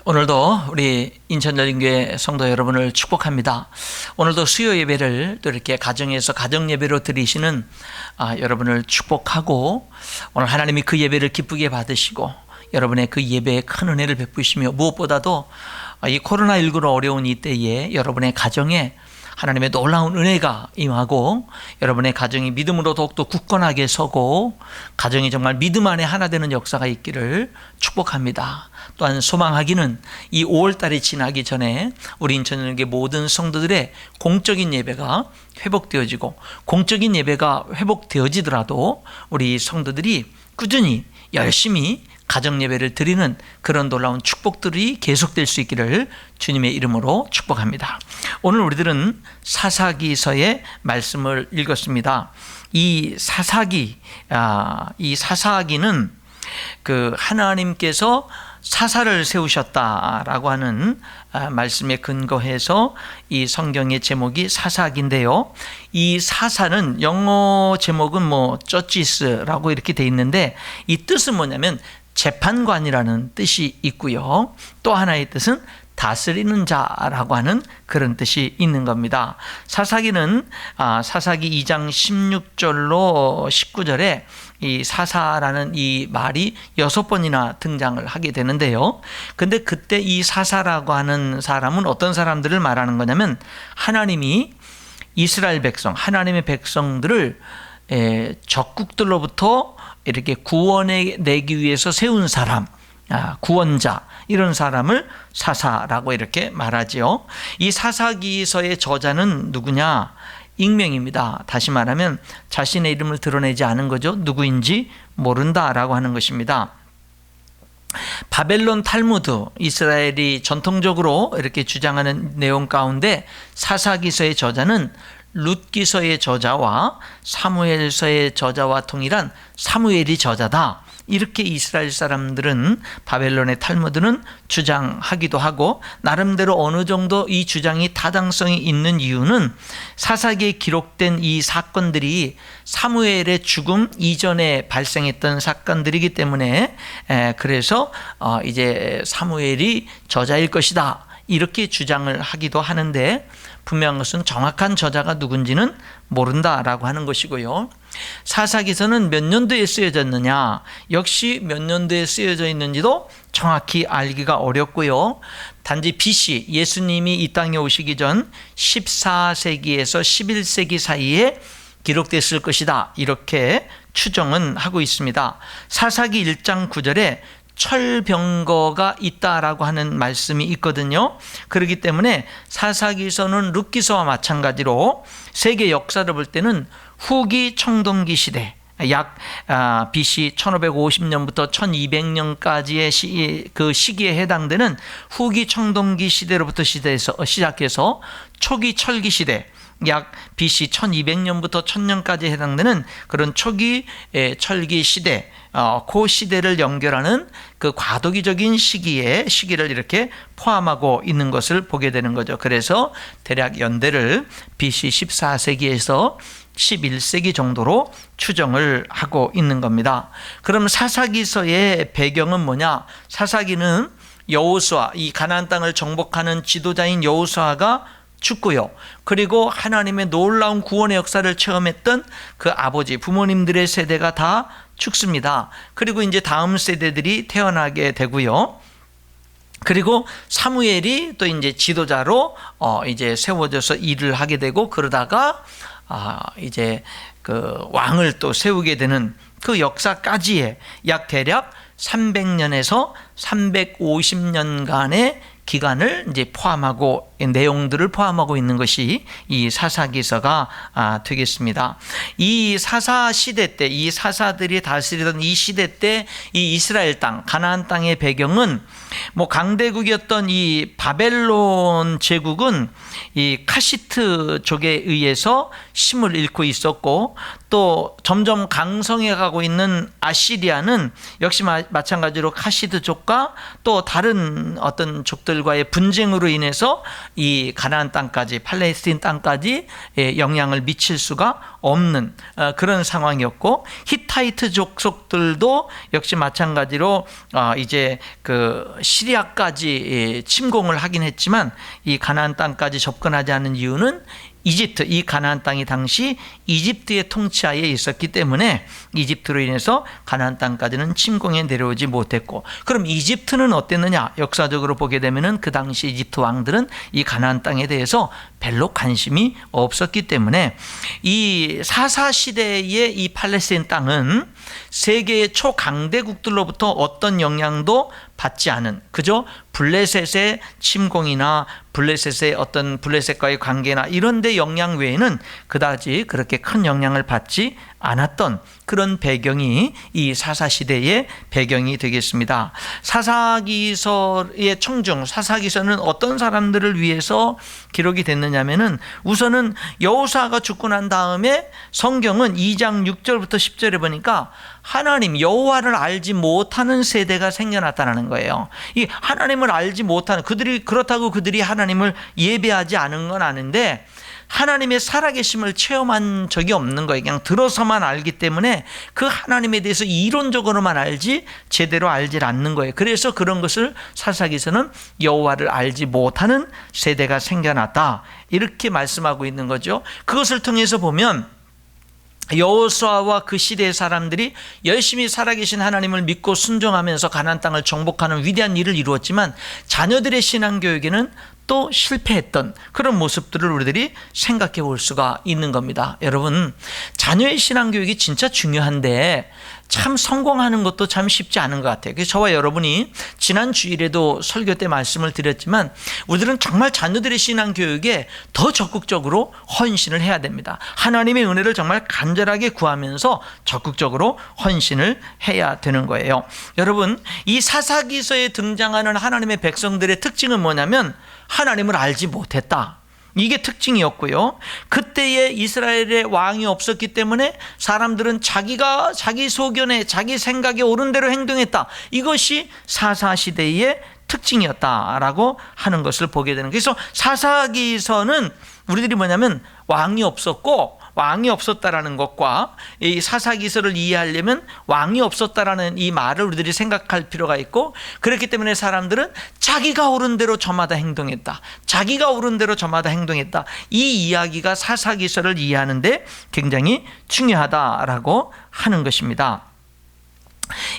오늘도 우리 인천여린교회 성도 여러분을 축복합니다. 오늘도 수요 예배를 또 이렇게 가정에서 가정 예배로 드리시는 여러분을 축복하고, 오늘 하나님이 그 예배를 기쁘게 받으시고 여러분의 그 예배에 큰 은혜를 베푸시며, 무엇보다도 이 코로나19로 어려운 이 때에 여러분의 가정에 하나님의 놀라운 은혜가 임하고, 여러분의 가정이 믿음으로 더욱더 굳건하게 서고, 가정이 정말 믿음 안에 하나 되는 역사가 있기를 축복합니다. 또한 소망하기는 이 5월달이 지나기 전에 우리 인천여린교회 모든 성도들의 공적인 예배가 회복되어지고, 공적인 예배가 회복되어지더라도 우리 성도들이 꾸준히 열심히 가정 예배를 드리는 그런 놀라운 축복들이 계속될 수 있기를 주님의 이름으로 축복합니다. 오늘 우리들은 사사기서의 말씀을 읽었습니다. 이 사사기는 그 하나님께서 사사를 세우셨다라고 하는 말씀에 근거해서 이 성경의 제목이 사사기인데요. 이 사사는 영어 제목은 저지스라고 이렇게 돼 있는데, 이 뜻은 뭐냐면 재판관이라는 뜻이 있고요. 또 하나의 뜻은 다스리는 자라고 하는 그런 뜻이 있는 겁니다. 사사기는 사사기 2장 16절로 19절에 이 사사라는 이 말이 6번이나 등장을 하게 되는데요. 근데 그때 이 사사라고 하는 사람은 어떤 사람들을 말하는 거냐면, 하나님이 이스라엘 백성, 하나님의 백성들을 적국들로부터 이렇게 구원해내기 위해서 세운 사람, 구원자, 이런 사람을 사사라고 이렇게 말하지요. 이 사사기서의 저자는 누구냐? 익명입니다. 다시 말하면 자신의 이름을 드러내지 않은 거죠. 누구인지 모른다라고 하는 것입니다. 바벨론 탈무드, 이스라엘이 전통적으로 이렇게 주장하는 내용 가운데 사사기서의 저자는 룻기서의 저자와 사무엘서의 저자와 동일한 사무엘이 저자다, 이렇게 이스라엘 사람들은, 바벨론의 탈무드는 주장하기도 하고, 나름대로 어느 정도 이 주장이 타당성이 있는 이유는 사사기에 기록된 이 사건들이 사무엘의 죽음 이전에 발생했던 사건들이기 때문에, 그래서 이제 사무엘이 저자일 것이다, 이렇게 주장을 하기도 하는데, 분명한 것은 정확한 저자가 누군지는 모른다라고 하는 것이고요. 사사기서는 몇 년도에 쓰여졌느냐, 역시 몇 년도에 쓰여져 있는지도 정확히 알기가 어렵고요. 단지 BC, 예수님이 이 땅에 오시기 전 14세기에서 11세기 사이에 기록됐을 것이다, 이렇게 추정은 하고 있습니다. 사사기 1장 9절에 철병거가 있다라고 하는 말씀이 있거든요. 그렇기 때문에 사사기서는 룻기서와 마찬가지로 세계 역사를 볼 때는 후기 청동기 시대, 약 BC 1550년부터 1200년까지의 그 시기에 해당되는 후기 청동기 시대로부터 시작해서 초기 철기 시대, 약 BC 1200년부터 1000년까지 해당되는 그런 초기 철기 시대, 그 시대를 연결하는 그 과도기적인 시기를 이렇게 포함하고 있는 것을 보게 되는 거죠. 그래서 대략 연대를 BC 14세기에서 11세기 정도로 추정을 하고 있는 겁니다. 그럼 사사기서의 배경은 뭐냐? 사사기는 여호수아, 이 가나안 땅을 정복하는 지도자인 여호수아가 죽고요. 그리고 하나님의 놀라운 구원의 역사를 체험했던 그 아버지, 부모님들의 세대가 다 죽습니다. 그리고 이제 다음 세대들이 태어나게 되고요. 그리고 사무엘이 또 이제 지도자로 이제 세워져서 일을 하게 되고, 그러다가 이제 그 왕을 또 세우게 되는 그 역사까지의 약 대략 300년에서 350년간의 기간을 이제 포함하고, 내용들을 포함하고 있는 것이 이 사사기서가 되겠습니다. 이 사사 시대 때, 이 사사들이 다스리던 이 시대 때 이 이스라엘 땅, 가나안 땅의 배경은 강대국이었던 이 바벨론 제국은 이 카시트족에 의해서 힘을 잃고 있었고, 또 점점 강성해 가고 있는 아시리아는 역시 마찬가지로 카시트족과 또 다른 어떤 족들과의 분쟁으로 인해서 이 가나안 땅까지, 팔레스틴 땅까지 영향을 미칠 수가 없는 그런 상황이었고, 히타이트 족속들도 역시 마찬가지로 이제 그 시리아까지 침공을 하긴 했지만 이 가나안 땅까지 접근하지 않은 이유는 이집트, 이 가나안 땅이 당시 이집트의 통치하에 있었기 때문에 이집트로 인해서 가나안 땅까지는 침공해 내려오지 못했고, 그럼 이집트는 어땠느냐? 역사적으로 보게 되면은 그 당시 이집트 왕들은 이 가나안 땅에 대해서 별로 관심이 없었기 때문에 이 사사 시대의 이 팔레스타인 땅은 세계의 초강대국들로부터 어떤 영향도 받지 않은, 그저 블레셋의 침공이나 블레셋의 어떤 블레셋과의 관계나 이런 데 영향 외에는 그다지 그렇게 큰 영향을 받지 않았던 그런 배경이 이 사사시대의 배경이 되겠습니다. 사사기서의 청중, 사사기서는 어떤 사람들을 위해서 기록이 됐느냐면은, 우선은 여호사가 죽고 난 다음에 성경은 2장 6절부터 10절에 보니까 하나님 여호와를 알지 못하는 세대가 생겨났다는 거예요. 이 하나님을 알지 못하는, 그렇다고 그들이 하나님을 예배하지 않은 건 아닌데 하나님의 살아계심을 체험한 적이 없는 거예요. 그냥 들어서만 알기 때문에 그 하나님에 대해서 이론적으로만 알지 제대로 알지 않는 거예요. 그래서 그런 것을 사사기서는 여호와를 알지 못하는 세대가 생겨났다, 이렇게 말씀하고 있는 거죠. 그것을 통해서 보면 여호수아와 그 시대의 사람들이 열심히 살아계신 하나님을 믿고 순종하면서 가나안 땅을 정복하는 위대한 일을 이루었지만 자녀들의 신앙교육에는 또 실패했던 그런 모습들을 우리들이 생각해 볼 수가 있는 겁니다. 여러분, 자녀의 신앙교육이 진짜 중요한데 참 성공하는 것도 참 쉽지 않은 것 같아요. 그래서 저와 여러분이 지난 주일에도 설교 때 말씀을 드렸지만 우리들은 정말 자녀들의 신앙교육에 더 적극적으로 헌신을 해야 됩니다. 하나님의 은혜를 정말 간절하게 구하면서 적극적으로 헌신을 해야 되는 거예요. 여러분, 이 사사기서에 등장하는 하나님의 백성들의 특징은 뭐냐면 하나님을 알지 못했다, 이게 특징이었고요. 그때에 이스라엘의 왕이 없었기 때문에 사람들은 자기가 자기 소견에 자기 생각에 옳은 대로 행동했다, 이것이 사사시대의 특징이었다라고 하는 것을 보게 되는 거예요. 그래서 사사기서는 우리들이 뭐냐면 왕이 없었고, 왕이 없었다라는 것과 이 사사기서를 이해하려면 왕이 없었다라는 이 말을 우리들이 생각할 필요가 있고, 그렇기 때문에 사람들은 자기가 옳은 대로 저마다 행동했다, 자기가 옳은 대로 저마다 행동했다, 이 이야기가 사사기서를 이해하는데 굉장히 중요하다라고 하는 것입니다.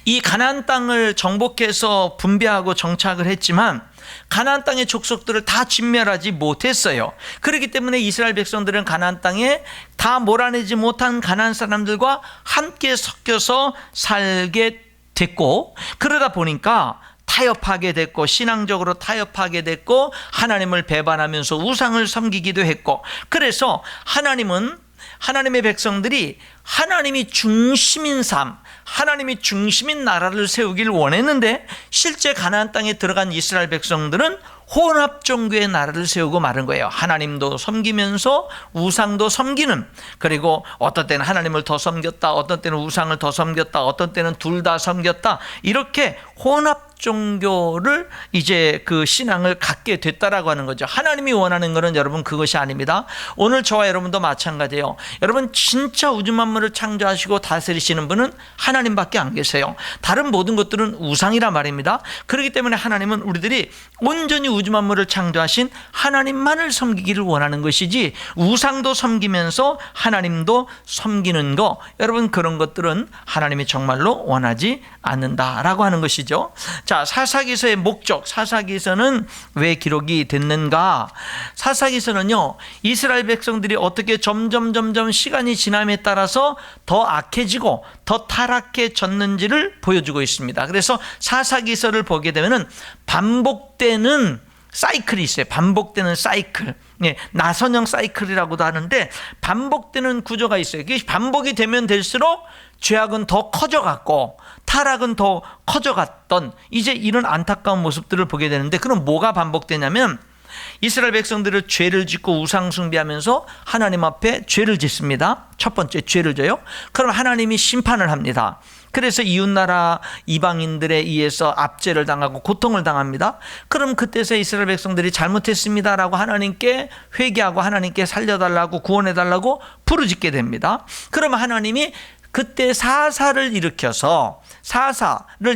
이 가나안 땅을 정복해서 분배하고 정착을 했지만 가나안 땅의 족속들을 다 진멸하지 못했어요. 그렇기 때문에 이스라엘 백성들은 가나안 땅에 다 몰아내지 못한 가나안 사람들과 함께 섞여서 살게 됐고, 그러다 보니까 타협하게 됐고, 신앙적으로 타협하게 됐고, 하나님을 배반하면서 우상을 섬기기도 했고, 그래서 하나님의 백성들이 하나님이 중심인 삶, 하나님이 중심인 나라를 세우길 원했는데 실제 가나안 땅에 들어간 이스라엘 백성들은 혼합 종교의 나라를 세우고 마른 거예요. 하나님도 섬기면서 우상도 섬기는, 그리고 어떤 때는 하나님을 더 섬겼다, 어떤 때는 우상을 더 섬겼다, 어떤 때는 둘 다 섬겼다, 이렇게 혼합 종교를 이제 그 신앙을 갖게 됐다라고 하는 거죠. 하나님이 원하는 것은 여러분 그것이 아닙니다. 오늘 저와 여러분도 마찬가지예요. 여러분, 진짜 우주 만물을 창조하시고 다스리시는 분은 하나님밖에 안 계세요. 다른 모든 것들은 우상이란 말입니다. 그렇기 때문에 하나님은 우리들이 온전히 우주 만물을 창조하신 하나님만을 섬기기를 원하는 것이지, 우상도 섬기면서 하나님도 섬기는 거, 여러분 그런 것들은 하나님이 정말로 원하지 않는다라고 하는 것이죠. 자, 사사기서의 목적, 사사기서는 왜 기록이 됐는가? 사사기서는요, 이스라엘 백성들이 어떻게 점점 시간이 지남에 따라서 더 악해지고 더 타락해졌는지를 보여주고 있습니다. 그래서 사사기서를 보게 되면은 반복되는 사이클이 있어요. 반복되는 사이클, 나선형 사이클이라고도 하는데 반복되는 구조가 있어요. 이게 반복이 되면 될수록 죄악은 더 커져갔고 타락은 더 커져갔던, 이제 이런 안타까운 모습들을 보게 되는데, 그럼 뭐가 반복되냐면 이스라엘 백성들을 죄를 짓고 우상 숭배하면서 하나님 앞에 죄를 짓습니다. 첫 번째 죄를 져요. 그럼 하나님이 심판을 합니다. 그래서 이웃나라 이방인들에 의해서 압제를 당하고 고통을 당합니다. 그럼 그때서 이스라엘 백성들이 잘못했습니다라고 하나님께 회개하고 하나님께 살려달라고 구원해달라고 부르짖게 됩니다. 그러면 하나님이 그때 사사를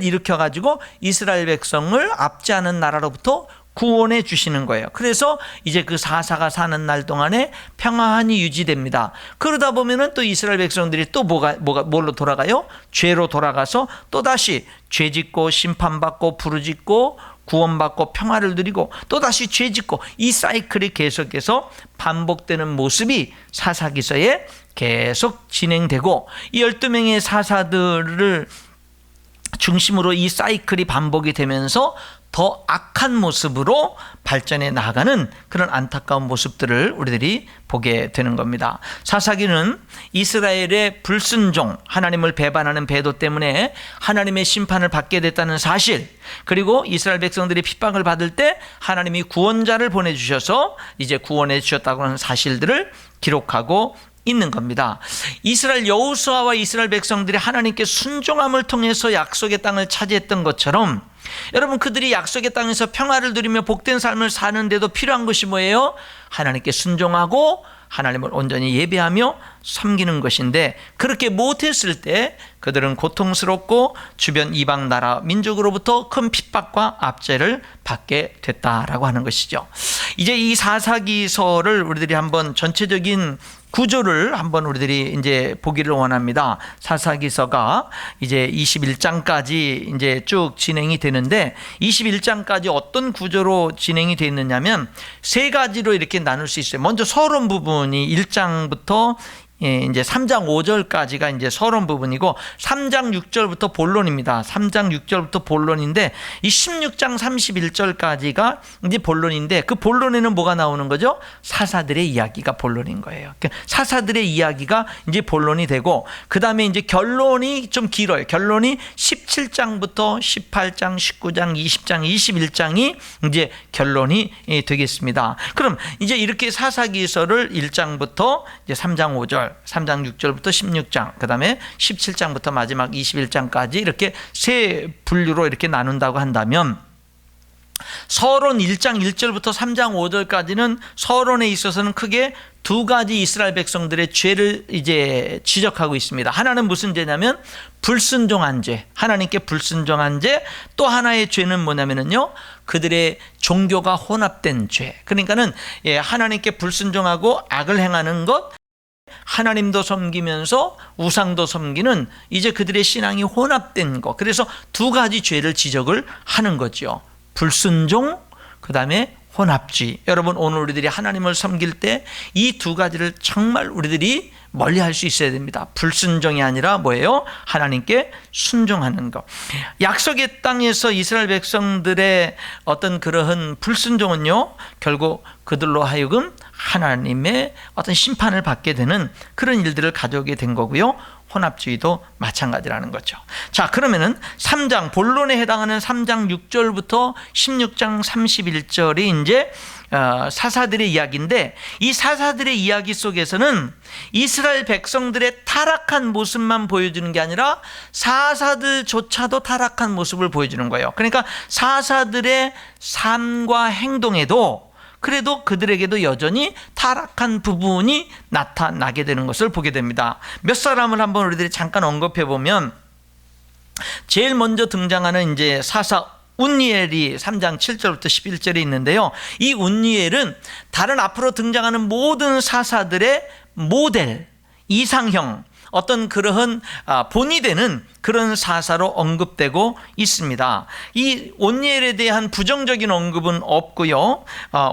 일으켜가지고 이스라엘 백성을 압제하는 나라로부터 구원해 주시는 거예요. 그래서 이제 그 사사가 사는 날 동안에 평안이 유지됩니다. 그러다 보면은 또 이스라엘 백성들이 또 뭘로 돌아가요? 죄로 돌아가서 또다시 죄짓고 심판받고 부르짖고 구원받고 평화를 누리고 또다시 죄짓고 이 사이클이 계속해서 반복되는 모습이 사사기서에 계속 진행되고 이 12명의 사사들을 중심으로 이 사이클이 반복이 되면서 더 악한 모습으로 발전해 나가는 그런 안타까운 모습들을 우리들이 보게 되는 겁니다. 사사기는 이스라엘의 불순종, 하나님을 배반하는 배도 때문에 하나님의 심판을 받게 됐다는 사실, 그리고 이스라엘 백성들이 핍박을 받을 때 하나님이 구원자를 보내주셔서 이제 구원해 주셨다고 하는 사실들을 기록하고 있는 겁니다. 이스라엘 여호수아와 이스라엘 백성들이 하나님께 순종함을 통해서 약속의 땅을 차지했던 것처럼 여러분 그들이 약속의 땅에서 평화를 누리며 복된 삶을 사는데도 필요한 것이 뭐예요? 하나님께 순종하고 하나님을 온전히 예배하며 섬기는 것인데 그렇게 못했을 때 그들은 고통스럽고 주변 이방 나라 민족으로부터 큰 핍박과 압제를 받게 됐다라고 하는 것이죠. 이제 이 사사기서를 우리들이 한번 전체적인 구조를 한번 우리들이 이제 보기를 원합니다. 사사기서가 이제 21장까지 이제 쭉 진행이 되는데 21장까지 어떤 구조로 진행이 되어 있느냐면 세 가지로 이렇게 나눌 수 있어요. 먼저 서론 부분이 1장부터 이제 3장 5절까지가 이제 서론 부분이고 3장 6절부터 본론입니다. 3장 6절부터 본론인데 이 16장 31절까지가 이제 본론인데 그 본론에는 뭐가 나오는 거죠? 사사들의 이야기가 본론인 거예요. 사사들의 이야기가 이제 본론이 되고 그 다음에 이제 결론이 좀 길어요. 결론이 17장부터 18장, 19장, 20장, 21장이 이제 결론이 되겠습니다. 그럼 이제 이렇게 사사기서를 1장부터 이제 3장 5절 3장 6절부터 16장, 그 다음에 17장부터 마지막 21장까지 이렇게 세 분류로 이렇게 나눈다고 한다면 서론 1장 1절부터 3장 5절까지는 서론에 있어서는 크게 두 가지 이스라엘 백성들의 죄를 이제 지적하고 있습니다. 하나는 무슨 죄냐면 불순종한 죄, 하나님께 불순종한 죄. 또 하나의 죄는 뭐냐면요, 그들의 종교가 혼합된 죄. 그러니까는 하나님께 불순종하고 악을 행하는 것, 하나님도 섬기면서 우상도 섬기는 이제 그들의 신앙이 혼합된 것. 그래서 두 가지 죄를 지적을 하는 거죠. 불순종, 그 다음에 혼합주의. 여러분 오늘 우리들이 하나님을 섬길 때 이 두 가지를 정말 우리들이 멀리할 수 있어야 됩니다. 불순종이 아니라 뭐예요? 하나님께 순종하는 것. 약속의 땅에서 이스라엘 백성들의 어떤 그러한 불순종은요, 결국 그들로 하여금 하나님의 어떤 심판을 받게 되는 그런 일들을 가져오게 된 거고요. 혼합주의도 마찬가지라는 거죠. 자, 그러면은 3장 본론에 해당하는 3장 6절부터 16장 31절이 이제 사사들의 이야기인데, 이 사사들의 이야기 속에서는 이스라엘 백성들의 타락한 모습만 보여주는 게 아니라 사사들조차도 타락한 모습을 보여주는 거예요. 그러니까 사사들의 삶과 행동에도 그래도 그들에게도 여전히 타락한 부분이 나타나게 되는 것을 보게 됩니다. 몇 사람을 한번 우리들이 잠깐 언급해 보면, 제일 먼저 등장하는 이제 사사 운니엘이 3장 7절부터 11절에 있는데요. 이 운니엘은 다른 앞으로 등장하는 모든 사사들의 모델, 이상형, 어떤 그러한 본이 되는 그런 사사로 언급되고 있습니다. 이 온니엘에 대한 부정적인 언급은 없고요.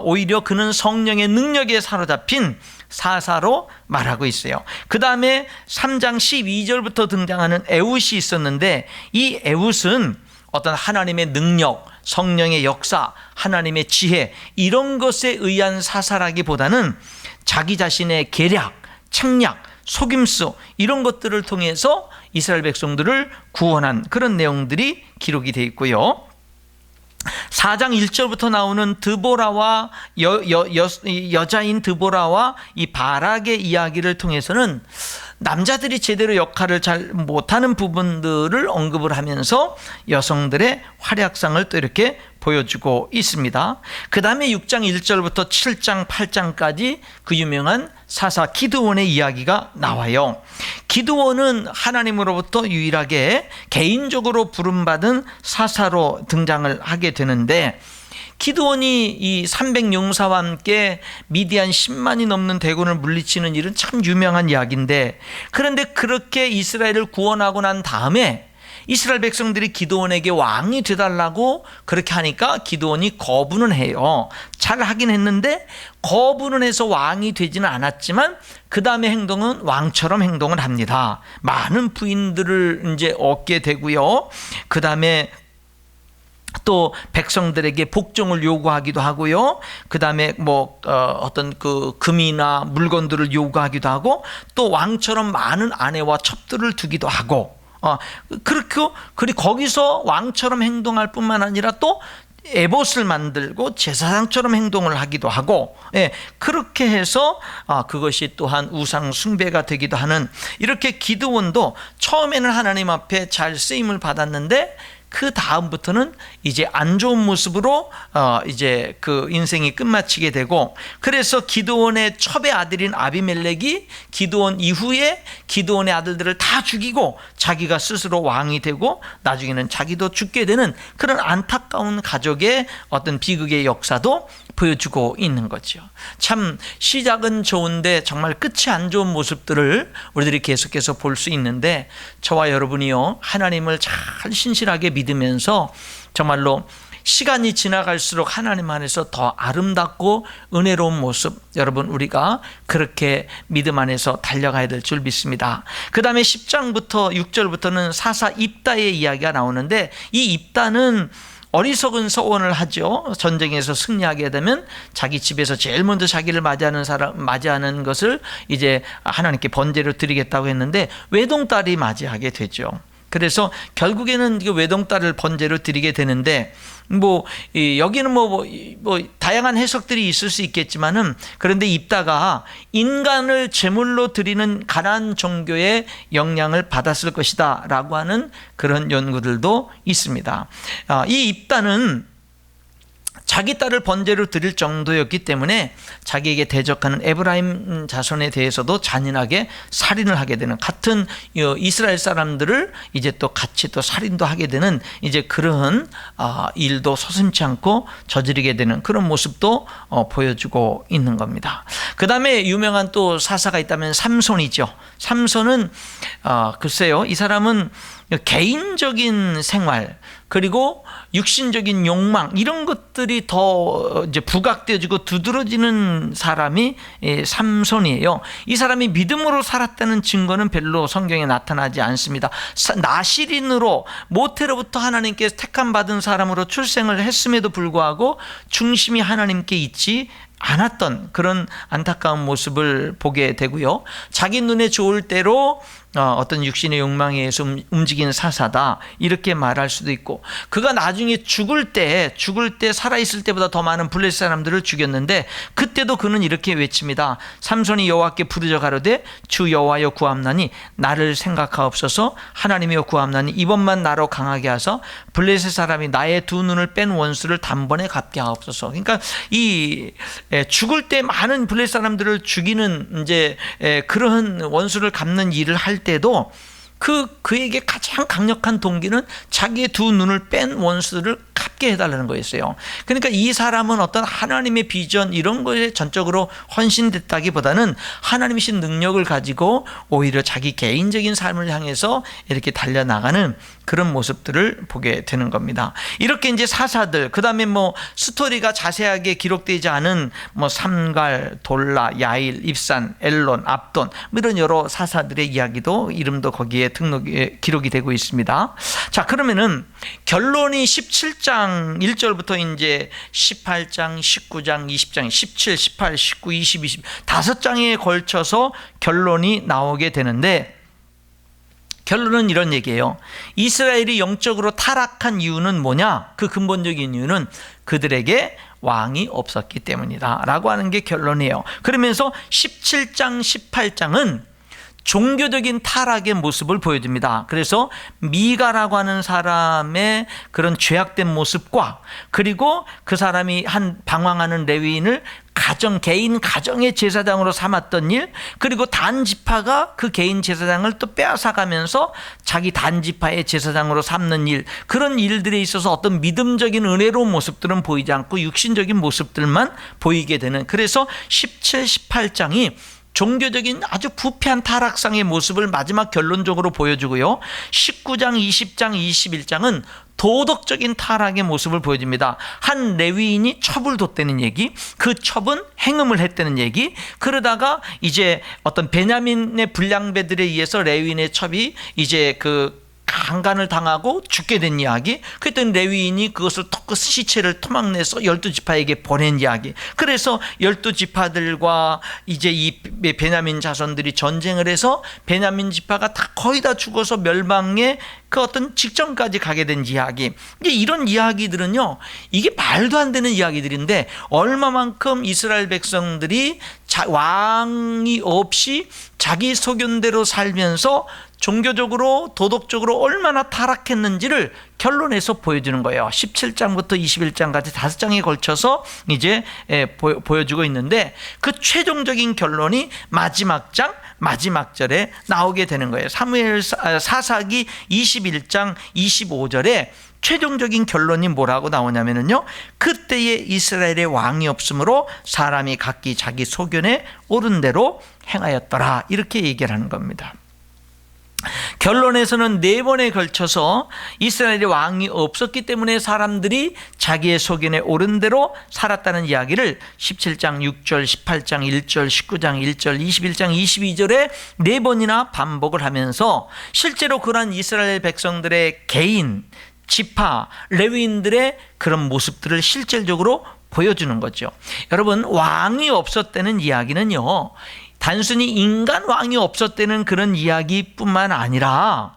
오히려 그는 성령의 능력에 사로잡힌 사사로 말하고 있어요. 그 다음에 3장 12절부터 등장하는 에훗이 있었는데, 이 에훗은 어떤 하나님의 능력, 성령의 역사, 하나님의 지혜, 이런 것에 의한 사사라기보다는 자기 자신의 계략, 책략, 속임수, 이런 것들을 통해서 이스라엘 백성들을 구원한 그런 내용들이 기록이 되어 있고요. 4장 1절부터 나오는 드보라와 여자인 드보라와 이 바락의 이야기를 통해서는 남자들이 제대로 역할을 잘 못하는 부분들을 언급을 하면서 여성들의 활약상을 또 이렇게 보여주고 있습니다. 그 다음에 6장 1절부터 7장 8장까지 그 유명한 사사 기드온의 이야기가 나와요. 기드온은 하나님으로부터 유일하게 개인적으로 부름받은 사사로 등장을 하게 되는데, 기드온이 이 300용사와 함께 미디안 10만이 넘는 대군을 물리치는 일은 참 유명한 이야기인데, 그런데 그렇게 이스라엘을 구원하고 난 다음에 이스라엘 백성들이 기드온에게 왕이 되달라고 그렇게 하니까 기드온이 거부는 해요. 잘 하긴 했는데 거부는 해서 왕이 되지는 않았지만 그 다음에 행동은 왕처럼 행동을 합니다. 많은 부인들을 이제 얻게 되고요. 그 다음에 또 백성들에게 복종을 요구하기도 하고요. 그 다음에 어떤 그 금이나 물건들을 요구하기도 하고, 또 왕처럼 많은 아내와 첩들을 두기도 하고, 그리고 거기서 왕처럼 행동할 뿐만 아니라 또 에봇을 만들고 제사장처럼 행동을 하기도 하고, 그렇게 해서 그것이 또한 우상 숭배가 되기도 하는, 이렇게 기드온도 처음에는 하나님 앞에 잘 쓰임을 받았는데 그 다음부터는 이제 안 좋은 모습으로 이제 그 인생이 끝마치게 되고, 그래서 기드온의 첩의 아들인 아비멜렉이 기드온 이후에 기드온의 아들들을 다 죽이고 자기가 스스로 왕이 되고 나중에는 자기도 죽게 되는 그런 안타까운 가족의 어떤 비극의 역사도 보여주고 있는 거죠. 참 시작은 좋은데 정말 끝이 안 좋은 모습들을 우리들이 계속해서 볼 수 있는데, 저와 여러분이요, 하나님을 잘 신실하게 믿으면서 정말로 시간이 지나갈수록 하나님 안에서 더 아름답고 은혜로운 모습, 여러분 우리가 그렇게 믿음 안에서 달려가야 될 줄 믿습니다. 그 다음에 10장부터 6절부터는 사사 입다의 이야기가 나오는데, 이 입다는 어리석은 서원을 하죠. 전쟁에서 승리하게 되면 자기 집에서 제일 먼저 자기를 맞이하는 것을 이제 하나님께 번제로 드리겠다고 했는데 외동딸이 맞이하게 되죠. 그래서 결국에는 외동딸을 번제로 드리게 되는데, 여기는 다양한 해석들이 있을 수 있겠지만은, 그런데 입다가 인간을 제물로 드리는 가나안 종교의 영향을 받았을 것이다 라고 하는 그런 연구들도 있습니다. 이 입다는 자기 딸을 번제로 드릴 정도였기 때문에 자기에게 대적하는 에브라임 자손에 대해서도 잔인하게 살인을 하게 되는, 같은 이스라엘 사람들을 이제 또 같이 또 살인도 하게 되는 이제 그런 일도 서슴지 않고 저지르게 되는 그런 모습도 보여주고 있는 겁니다. 그 다음에 유명한 또 사사가 있다면 삼손이죠. 삼손은 글쎄요, 이 사람은 개인적인 생활 그리고 육신적인 욕망 이런 것들이 더 이제 부각되어지고 두드러지는 사람이 삼손이에요. 이 사람이 믿음으로 살았다는 증거는 별로 성경에 나타나지 않습니다. 나시린으로 모태로부터 하나님께 택함 받은 사람으로 출생을 했음에도 불구하고 중심이 하나님께 있지 않았던 그런 안타까운 모습을 보게 되고요. 자기 눈에 좋을 대로 어떤 육신의 욕망에 의해서 움직이는 사사다 이렇게 말할 수도 있고, 그가 나중에 죽을 때 살아있을 때보다 더 많은 블레셋 사람들을 죽였는데 그때도 그는 이렇게 외칩니다. 삼손이 여호와께 부르짖어 가로되 주 여호와여 구함나니 나를 생각하옵소서. 하나님이여 구함나니 이번만 나로 강하게 하사 블레셋 사람이 나의 두 눈을 뺀 원수를 단번에 갚게 하옵소서. 그러니까 이 죽을 때 많은 블레셋 사람들을 죽이는 이제 그런 원수를 갚는 일을 할 때도 그에게 가장 강력한 동기는 자기의 두 눈을 뺀 원수를 갚게 해달라는 거였어요. 그러니까 이 사람은 어떤 하나님의 비전 이런 것에 전적으로 헌신됐다기보다는 하나님이신 능력을 가지고 오히려 자기 개인적인 삶을 향해서 이렇게 달려나가는 그런 모습들을 보게 되는 겁니다. 이렇게 이제 사사들, 그 다음에 스토리가 자세하게 기록되지 않은 삼갈, 돌라, 야일, 입산, 엘론, 압돈 이런 여러 사사들의 이야기도 이름도 거기에 기록이 되고 있습니다. 자, 그러면은 결론이 17장 1절부터 이제 18장, 19장, 20장, 17, 18, 19, 20, 20 5장에 걸쳐서 결론이 나오게 되는데, 결론은 이런 얘기예요. 이스라엘이 영적으로 타락한 이유는 뭐냐? 그 근본적인 이유는 그들에게 왕이 없었기 때문이다 라고 하는 게 결론이에요. 그러면서 17장, 18장은 종교적인 타락의 모습을 보여줍니다. 그래서 미가라고 하는 사람의 그런 죄악된 모습과, 그리고 그 사람이 한 방황하는 레위인을 개인 가정의 제사장으로 삼았던 일, 그리고 단지파가 그 개인 제사장을 또 빼앗아가면서 자기 단지파의 제사장으로 삼는 일, 그런 일들에 있어서 어떤 믿음적인 은혜로운 모습들은 보이지 않고 육신적인 모습들만 보이게 되는, 그래서 17, 18장이 종교적인 아주 부패한 타락상의 모습을 마지막 결론적으로 보여주고요, 19장, 20장, 21장은 도덕적인 타락의 모습을 보여줍니다. 한 레위인이 첩을 뒀다는 얘기, 그 첩은 행음을 했다는 얘기, 그러다가 이제 어떤 베냐민의 불량배들에 의해서 레위인의 첩이 이제 그 강간을 당하고 죽게 된 이야기, 그랬더니 레위인이 그것을 그 시체를 토막내서 12지파에게 보낸 이야기. 그래서 12지파들과 이제 이 베냐민 자손들이 전쟁을 해서 베냐민 지파가 다 거의 다 죽어서 멸망의 그 어떤 직전까지 가게 된 이야기. 이제 이런 이야기들은요, 이게 말도 안 되는 이야기들인데 얼마만큼 이스라엘 백성들이 왕이 없이 자기 소견대로 살면서 종교적으로 도덕적으로 얼마나 타락했는지를 결론에서 보여주는 거예요. 17장부터 21장까지 5장에 걸쳐서 이제 보여주고 있는데, 그 최종적인 결론이 마지막 장 마지막 절에 나오게 되는 거예요. 사사기 21장 25절에 최종적인 결론이 뭐라고 나오냐면요, 그때에 이스라엘의 왕이 없으므로 사람이 각기 자기 소견에 옳은 대로 행하였더라, 이렇게 얘기를 하는 겁니다. 결론에서는 4번에 걸쳐서 이스라엘의 왕이 없었기 때문에 사람들이 자기의 소견에 옳은 대로 살았다는 이야기를 17장 6절, 18장 1절, 19장 1절, 21장 22절에 4번이나 반복을 하면서 실제로 그러한 이스라엘 백성들의 개인, 지파, 레위인들의 그런 모습들을 실질적으로 보여주는 거죠. 여러분, 왕이 없었다는 이야기는요, 단순히 인간 왕이 없었다는 그런 이야기뿐만 아니라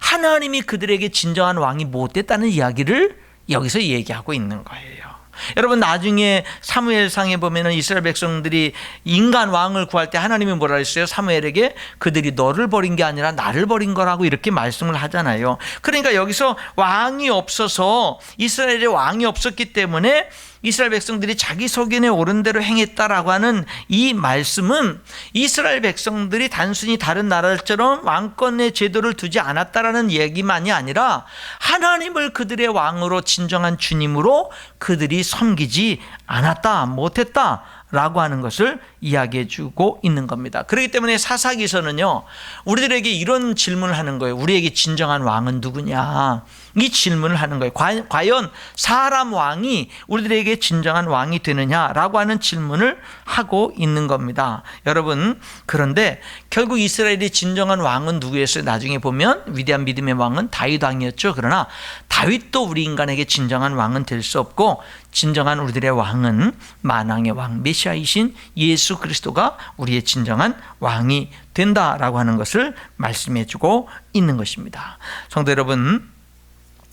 하나님이 그들에게 진정한 왕이 못 됐다는 이야기를 여기서 얘기하고 있는 거예요. 여러분, 나중에 사무엘상에 보면은 이스라엘 백성들이 인간 왕을 구할 때 하나님이 뭐라 했어요? 사무엘에게 그들이 너를 버린 게 아니라 나를 버린 거라고 이렇게 말씀을 하잖아요. 그러니까 여기서 왕이 없어서, 이스라엘에 왕이 없었기 때문에 이스라엘 백성들이 자기 소견에 옳은 대로 행했다라고 하는 이 말씀은 이스라엘 백성들이 단순히 다른 나라들처럼 왕권의 제도를 두지 않았다라는 얘기만이 아니라 하나님을 그들의 왕으로, 진정한 주님으로 그들이 섬기지 않았다, 못했다 라고 하는 것을 이야기해 주고 있는 겁니다. 그렇기 때문에 사사기서는요, 우리들에게 이런 질문을 하는 거예요. 우리에게 진정한 왕은 누구냐, 이 질문을 하는 거예요. 과연 사람 왕이 우리들에게 진정한 왕이 되느냐라고 하는 질문을 하고 있는 겁니다. 여러분, 그런데 결국 이스라엘의 진정한 왕은 누구였어요? 나중에 보면 위대한 믿음의 왕은 다윗 왕이었죠. 그러나 다윗도 우리 인간에게 진정한 왕은 될 수 없고, 진정한 우리들의 왕은 만왕의 왕 메시아이신 예수 그리스도가 우리의 진정한 왕이 된다라고 하는 것을 말씀해 주고 있는 것입니다. 성도 여러분,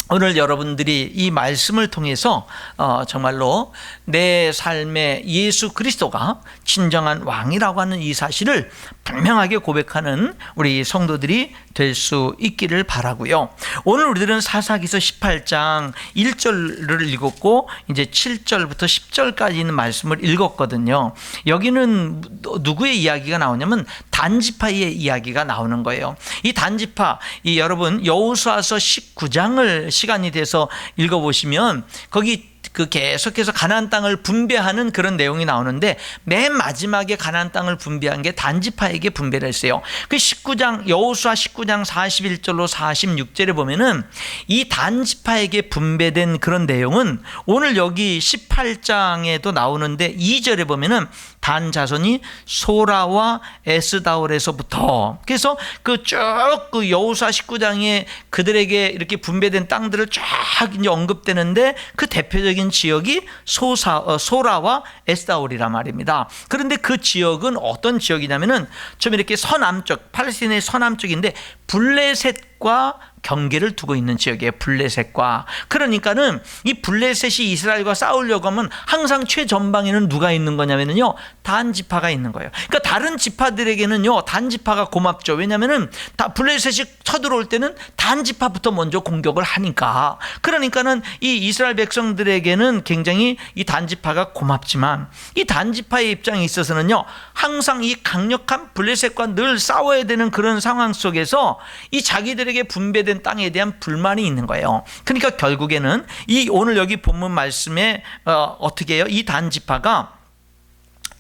오늘 여러분들이 이 말씀을 통해서 정말로 내 삶에 예수 그리스도가 진정한 왕이라고 하는 이 사실을 분명하게 고백하는 우리 성도들이 될 수 있기를 바라고요. 오늘 우리들은 사사기서 18장 1절을 읽었고 이제 7절부터 10절까지 있는 말씀을 읽었거든요. 여기는 누구의 이야기가 나오냐면 단지파의 이야기가 나오는 거예요. 이 단지파, 여러분 여호수아서 19장을 시간이 돼서 읽어보시면 거기 계속해서 가나안 땅을 분배하는 그런 내용이 나오는데, 맨 마지막에 가나안 땅을 분배한 게 단지파에게 분배를 했어요. 그 19장 여호수아 19장 41절로 46절에 보면은 이 단지파에게 분배된 그런 내용은 오늘 여기 18장에도 나오는데 2절에 보면은 단 자손이 소라와 에스다올에서부터, 그래서 그 여호수아 19장에 그들에게 이렇게 분배된 땅들을 쫙 이제 언급되는데 그 대표적인 지역이 소라와 에스다올이란 말입니다. 그런데 그 지역은 어떤 지역이냐면은 좀 이렇게 서남쪽, 팔레스타인의 서남쪽인데 블레셋과 경계를 두고 있는 지역이에요. 블레셋과. 그러니까는 이 블레셋이 이스라엘과 싸우려고 하면 항상 최전방에는 누가 있는 거냐면요, 단 지파가 있는 거예요. 그러니까 다른 지파들에게는요, 단 지파가 고맙죠. 왜냐면은 다 블레셋이 쳐들어올 때는 단 지파부터 먼저 공격을 하니까. 그러니까는 이 이스라엘 백성들에게는 굉장히 이 단 지파가 고맙지만, 이 단 지파의 입장에 있어서는요, 항상 이 강력한 블레셋과 늘 싸워야 되는 그런 상황 속에서 이 자기들에게 분배된 땅에 대한 불만이 있는 거예요. 그러니까 결국에는 이 오늘 여기 본문 말씀에 어떻게 해요? 이 단 지파가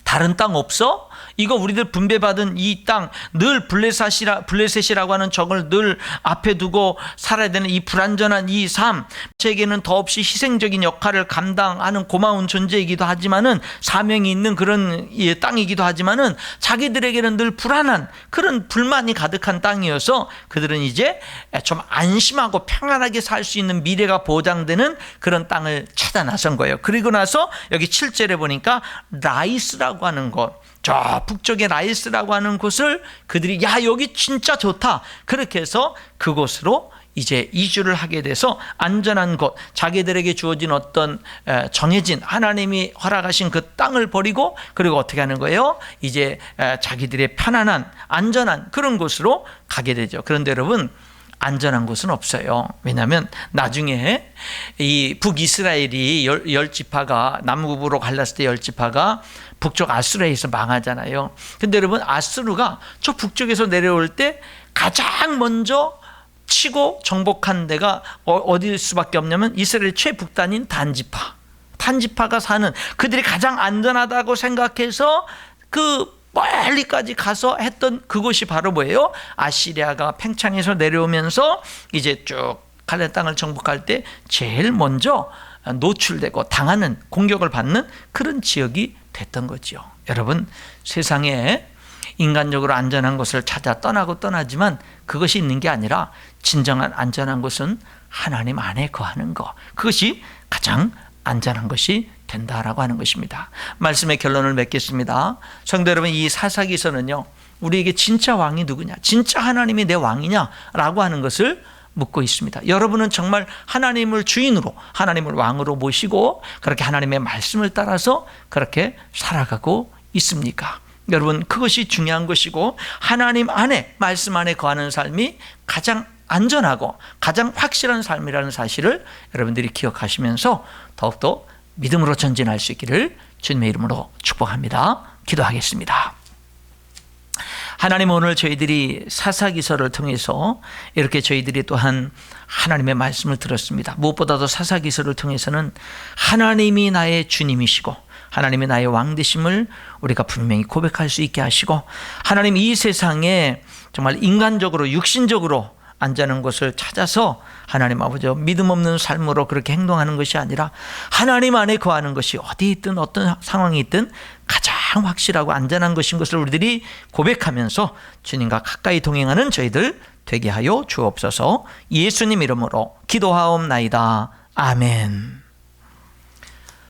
다른 땅 없어? 이거 우리들 분배받은 이 땅, 늘 블레셋이라고 하는 적을 늘 앞에 두고 살아야 되는 이 불완전한 이 삶, 저에게는 더없이 희생적인 역할을 감당하는 고마운 존재이기도 하지만은, 사명이 있는 그런 땅이기도 하지만은, 자기들에게는 늘 불안한 그런 불만이 가득한 땅이어서 그들은 이제 좀 안심하고 평안하게 살 수 있는 미래가 보장되는 그런 땅을 찾아 나선 거예요. 그리고 나서 여기 7절에 보니까 라이스라고 하는 것, 저 북쪽의 라이스라고 하는 곳을 그들이 야 여기 진짜 좋다, 그렇게 해서 그곳으로 이제 이주를 하게 돼서 안전한 곳, 자기들에게 주어진 어떤 정해진 하나님이 허락하신 그 땅을 버리고, 그리고 어떻게 하는 거예요? 이제 자기들의 편안한 안전한 그런 곳으로 가게 되죠. 그런데 여러분, 안전한 곳은 없어요. 왜냐하면 나중에 이 북이스라엘이 열 지파가 남북으로 갈랐을 때 열 지파가 북쪽 아수르에서 망하잖아요. 근데 여러분, 아수르가 저 북쪽에서 내려올 때 가장 먼저 치고 정복한 데가 어디일 수밖에 없냐면 이스라엘 최북단인 단지파가 사는, 그들이 가장 안전하다고 생각해서 그 멀리까지 가서 했던 그곳이 바로 뭐예요? 아시리아가 팽창해서 내려오면서 이제 쭉 갈레 땅을 정복할 때 제일 먼저 노출되고 당하는, 공격을 받는 그런 지역이 됐던 거죠. 여러분, 세상에 인간적으로 안전한 곳을 찾아 떠나지만 그것이 있는 게 아니라 진정한 안전한 곳은 하나님 안에 거하는 것, 그것이 가장 안전한 것이 된다라고 하는 것입니다. 말씀의 결론을 맺겠습니다. 성도 여러분, 이 사사기서는요, 우리에게 진짜 왕이 누구냐, 진짜 하나님이 내 왕이냐라고 하는 것을 묻고 있습니다. 여러분은 정말 하나님을 주인으로, 하나님을 왕으로 모시고 그렇게 하나님의 말씀을 따라서 그렇게 살아가고 있습니까? 여러분, 그것이 중요한 것이고, 하나님 안에, 말씀 안에 거하는 삶이 가장 안전하고 가장 확실한 삶이라는 사실을 여러분들이 기억하시면서 더욱더 믿음으로 전진할 수 있기를 주님의 이름으로 축복합니다. 기도하겠습니다. 하나님, 오늘 저희들이 사사기서를 통해서 이렇게 저희들이 또한 하나님의 말씀을 들었습니다. 무엇보다도 사사기서를 통해서는 하나님이 나의 주님이시고 하나님이 나의 왕 되심을 우리가 분명히 고백할 수 있게 하시고, 하나님, 이 세상에 정말 인간적으로 육신적으로 안전한 곳을 찾아서 하나님 아버지 믿음 없는 삶으로 그렇게 행동하는 것이 아니라 하나님 안에 거하는 것이 어디 있든 어떤 상황이 있든 가장 확실하고 안전한 것인 것을 우리들이 고백하면서 주님과 가까이 동행하는 저희들 되게 하여 주옵소서. 예수님 이름으로 기도하옵나이다. 아멘.